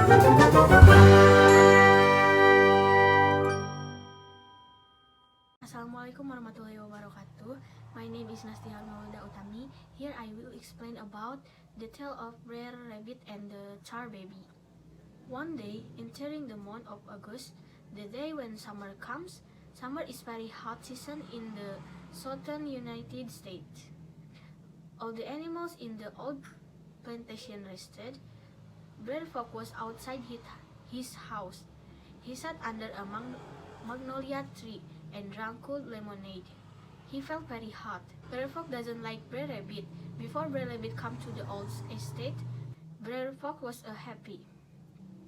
Assalamualaikum warahmatullahi wabarakatuh. My name is Nastiar Maulida Utami. Here I will explain about the tale of Brer Rabbit and the Tar Baby. One day, entering the month of August, the day when summer comes. Summer is very hot season in the southern United States. All the animals in the old plantation rested. Brer Fox was outside his house. He sat under a magnolia tree and drank cold lemonade. He felt very hot. Brer Fox doesn't like Brer Rabbit. Before Brer Rabbit come to the old estate, Brer Fox was happy.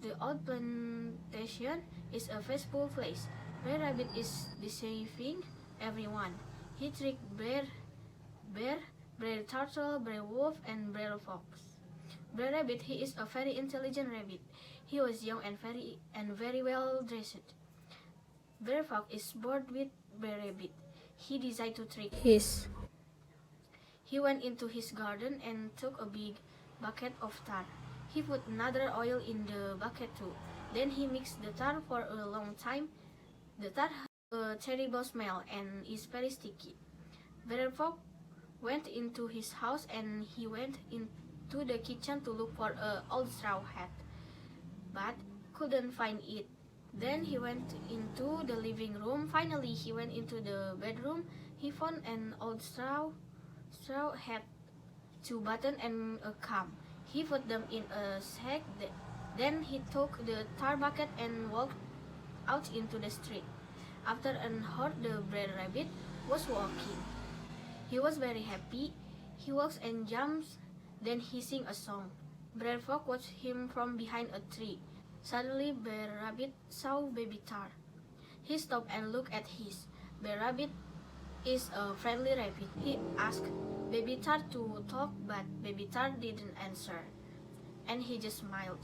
The old plantation is a peaceful place. Brer Rabbit is deceiving everyone. He tricked Brer Turtle, Brer Wolf, and Brer Fox. Brer Rabbit, he is a very intelligent rabbit. He was young and very well dressed. Brer Fox is bored with Brer Rabbit. He decided to trick his. He went into his garden and took a big bucket of tar. He put another oil in the bucket too. Then he mixed the tar for a long time. The tar has a terrible smell and is very sticky. Brer Fox went into his house and he went into the kitchen to look for an old straw hat, but couldn't find it. Then he went into the living room. Finally, he went into the bedroom. He found an old straw hat, 2 buttons, and a comb. He put them in a sack. Then he took the tar bucket and walked out into the street. After an hour, the Brer Rabbit was walking. He was very happy. He walks and jumps. Then he sings a song. Brer Fox watched him from behind a tree. Suddenly, Brer Rabbit saw Baby Tar. He stopped and looked at his. Brer Rabbit is a friendly rabbit. He asked Baby Tar to talk, but Baby Tar didn't answer, and he just smiled.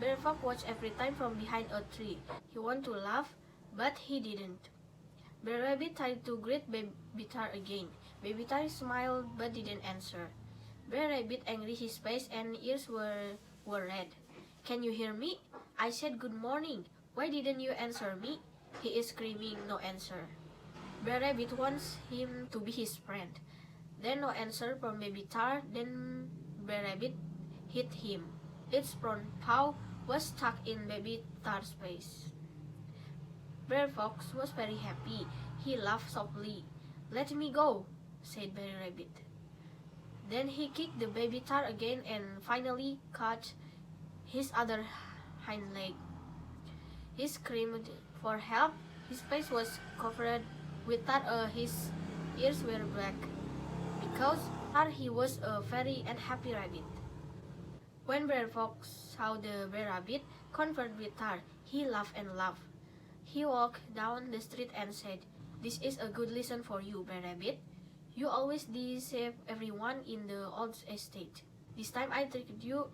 Brer Fox watched every time from behind a tree. He wanted to laugh, but he didn't. Brer Rabbit tried to greet Baby Tar again. Baby Tar smiled but didn't answer. Brer Rabbit angry, his face and ears were red. "Can you hear me? I said good morning. Why didn't you answer me?" He is screaming, no answer. Brer Rabbit wants him to be his friend. Then no answer from Baby Tar. Then Brer Rabbit hit him. Its front paw was stuck in Baby Tar's face. Brer Fox was very happy. He laughed softly. "Let me go," said Brer Rabbit. Then he kicked the Baby Tar again and finally caught his other hind leg. He screamed for help. His face was covered with tar. His ears were black. Because tar, he was a very unhappy rabbit. When Brer Fox saw the Brer Rabbit covered with tar, he laughed and laughed. He walked down the street and said, "This is a good lesson for you, Brer Rabbit. You always deceive everyone in the old estate. This time I tricked you."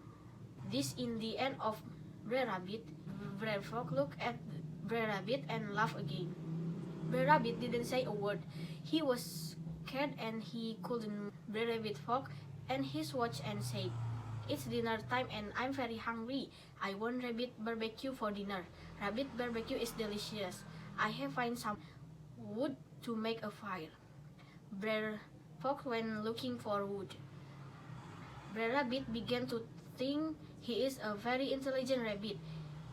This in the end of Brer Rabbit. Brer Fox looked at Brer Rabbit and laughed again. Brer Rabbit didn't say a word. He was scared and he couldn't. Brer Rabbit Fox and his watch and said, "It's dinner time and I'm very hungry. I want rabbit barbecue for dinner. Rabbit barbecue is delicious. I have find some wood to make a fire." Brer Fox went looking for wood. Brer Rabbit began to think he is a very intelligent rabbit.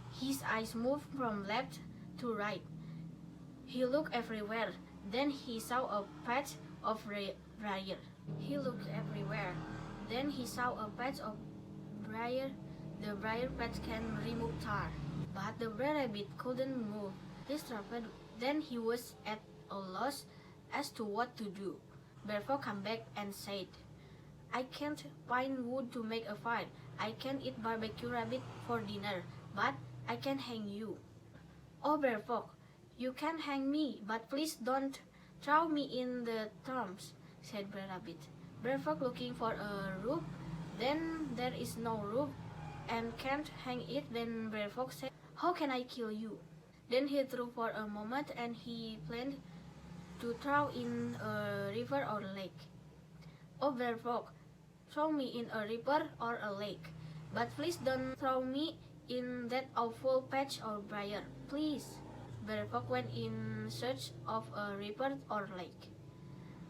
His eyes moved from left to right. He looked everywhere. Then he saw a patch of briar. He looked everywhere. Then he saw a patch of briar. The briar patch can remove tar. But the Brer Rabbit couldn't move. He struggled. Then he was at a loss as to what to do. Brer Fox came back and said, "I can't find wood to make a fire. I can eat barbecue rabbit for dinner, but I can hang you." "Oh, Brer Fox, you can hang me, but please don't throw me in the tombs," said Brer Rabbit. Brer Fox looking for a rope. Then there is no rope and can't hang it. Then Brer Fox said, "How can I kill you?" Then he threw for a moment and he planned to throw in a river or lake. "Oh, Brer Fox, throw me in a river or a lake, but please don't throw me in that awful patch or briar, please." Brer Fox went in search of a river or lake.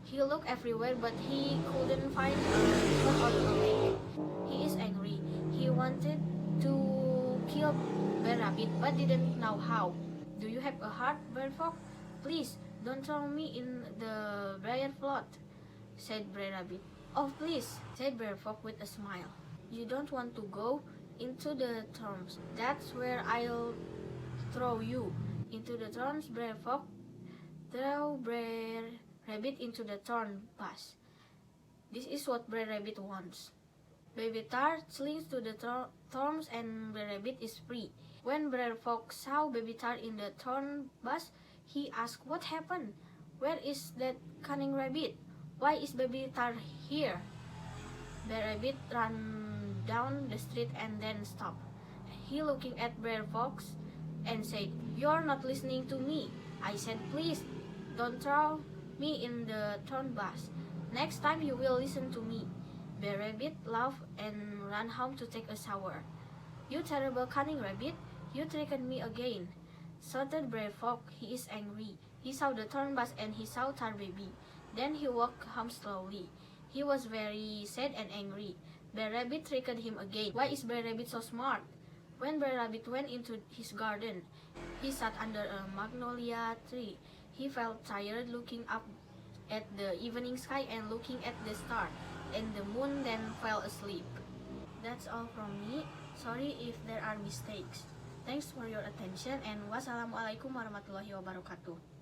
He looked everywhere, but he couldn't find a river or a lake. He is angry. He wanted to kill Brer Rabbit, but didn't know how. "Do you have a heart, Brer Fox? Please, don't throw me in the briar flood," said Brer Rabbit. "Oh, please," said Brer Fox with a smile. "You don't want to go into the thorns. That's where I'll throw you." Into the thorns, Brer Fox threw Brer Rabbit into the thorn bush. This is what Brer Rabbit wants. Baby Tar slings to the thorns and Brer Rabbit is free. When Brer Fox saw Baby Tar in the thorn bush, he asked, "What happened? Where is that cunning rabbit? Why is Baby Tar here?" Brer Rabbit ran down the street and then stopped. He looking at Brer Fox and said, "You're not listening to me. I said please don't throw me in the thorn bush. Next time you will listen to me." Brer Rabbit laughed and ran home to take a shower. "You terrible cunning rabbit, you tricked me again," shouted Brer Fox. He is angry. He saw the thorn bush and he saw Tar Baby. Then he walked home slowly. He was very sad and angry. Brer Rabbit tricked him again. Why is Brer Rabbit so smart? When Brer Rabbit went into his garden, he sat under a magnolia tree. He felt tired looking up at the evening sky and looking at the stars and the moon, then fell asleep. That's all from me. Sorry if there are mistakes. Thanks for your attention and wassalamualaikum warahmatullahi wabarakatuh.